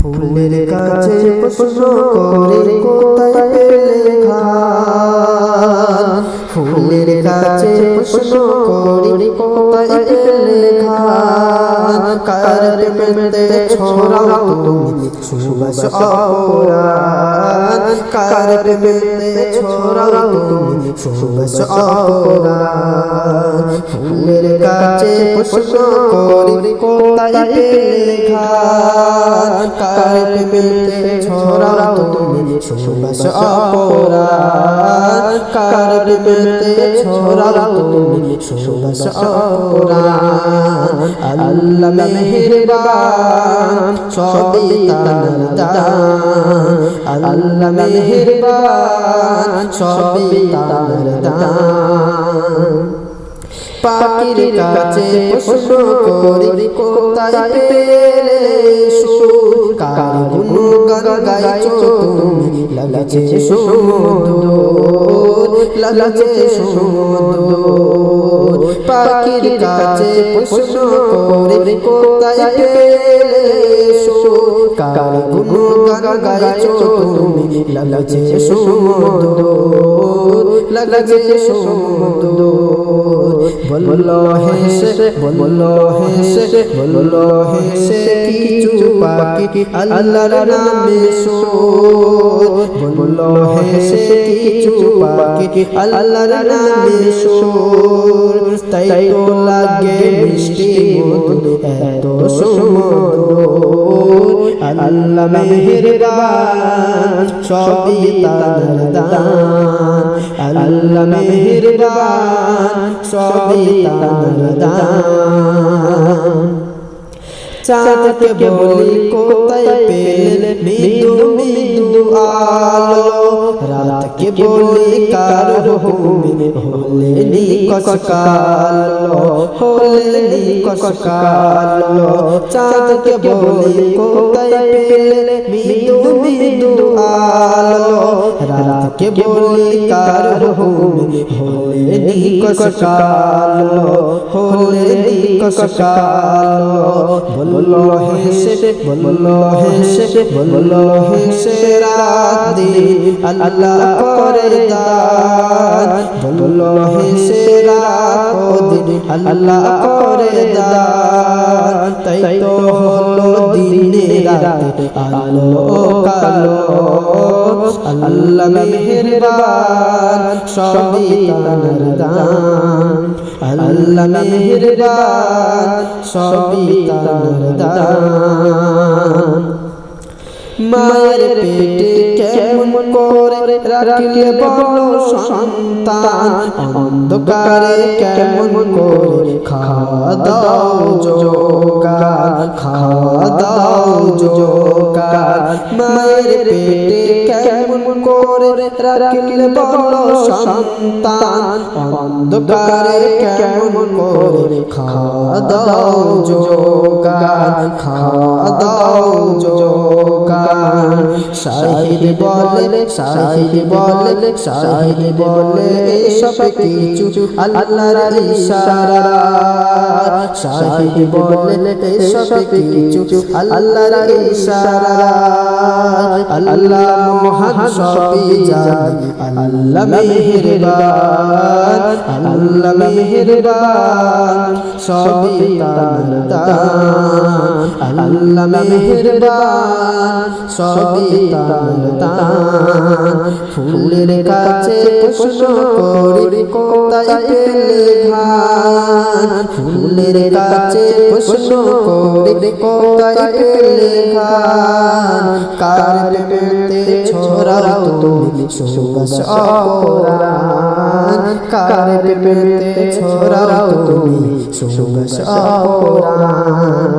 ফুলের কাছে প্রশ্ন করে কোথায় পেলে খান, ফুলের কাছে প্রশ্ন করে কোথায় পেলে খান, কার প্রেমেতে ছড়াও তুমি সুবাস অপরাণ, কার প্রেমেতে ছড়াও তুমি সুবাস অপরাণ। ফুলের কাছে প্রশ্ন করে কোথায় পেলে খান, কার প্রেমেতে ছড়াও তুমি সুবাস অপরাণ, কার প্রেমেতে ছড়াও তুমি সুবাস অপরাণ। আল্লাহ মেহেরবান সবই তার দান, আল্লাহ মেহেরবান সবই তার দান। পাখির কাছে প্রশ্ন করি কোথায় পেলে সুর, কার গুণগান গাইছো তুমি লাগছে সুমধুর, লাগছে সুমধুর। পাখির কাছে প্রশ্ন করি কোথায় পেলে সুর, কার গুণগান গাইছো তুমি লাগছে সুমধুর, লাগছে সুমধুর। বললো হেসে বললো হেসে বললো হেসে কিছু পাখি আল্লাহর নামে সুর, বললো হেসে কিছু পাখি আল্লাহর নামে সুর। তাই তো লাগে মিষ্টি মধু এত সুমধুর। আল্লাহ মেহেরবান সবই তার দান, আল্লাহ মেহেরবান সবই তার দান। চাঁদকে বলি কোথায় পেলে মৃদু মৃদু আলো, রাতকে বলি কার হুকুমে হলে নিকশ কালো, হলে নিকশ কালো। চাঁদকে বলি কোথায় পেলে মৃদু মৃদু আলো, রাতকে বলি কার হুকুমে হলে নিকশ কালো, হলে নিকশ কালো। বললো হেসে বললো হেসে বললো হেসে রাত দিন আল্লাহ করে দান, বললো হেসে রাত দিন আল্লাহ করে দান। তাই তো হলো দিনে রাতে আলো কালো, আল্লাহ মেহেরবান সবই তার দান, আল্লাহ মেহেরবান সবই তার দান। মায়ের পেটে কেমন করে রাখলে বলো সন্তান, অন্ধকারে কেমন করে খাওয়া দাও জোগান, খাওয়া দাও জোগান। মায়ের পেটে কেমন করে রাখলে বলো সন্তান, অন্ধকারে কেমন করে খাওয়া দাও জোগান, খাওয়া দাও জোগান। শাহিদ বলে শাহিদ বলে শাহিদ বলে এসব কিছু আল্লাহর ইশারা, শাহিদ বলে এসব কিছু আল্লাহর ইশারা। আল্লাহ মহান সবই জানে, আল্লাহ মেহেরবান, আল্লাহ মেহেরবান সবই তার দান, আল্লাহ মেহেরবান সবই তার দান। ফুলের কাছে প্রশ্ন করি কোথায় পেলে খান, ফুলের কাছে প্রশ্ন করি কোথায় পেলে খান, কার প্রেমেতে ছড়াও তুমি সুবাস অপরাণ, কার প্রেমেতে ছড়াও তুমি সুবাস অপরাণ।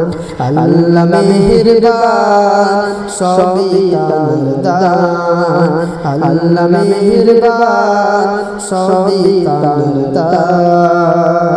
আল্লাহ মেহেরবান সবই তার দান, আল্লাহ মেহেরবান সবই তার দান।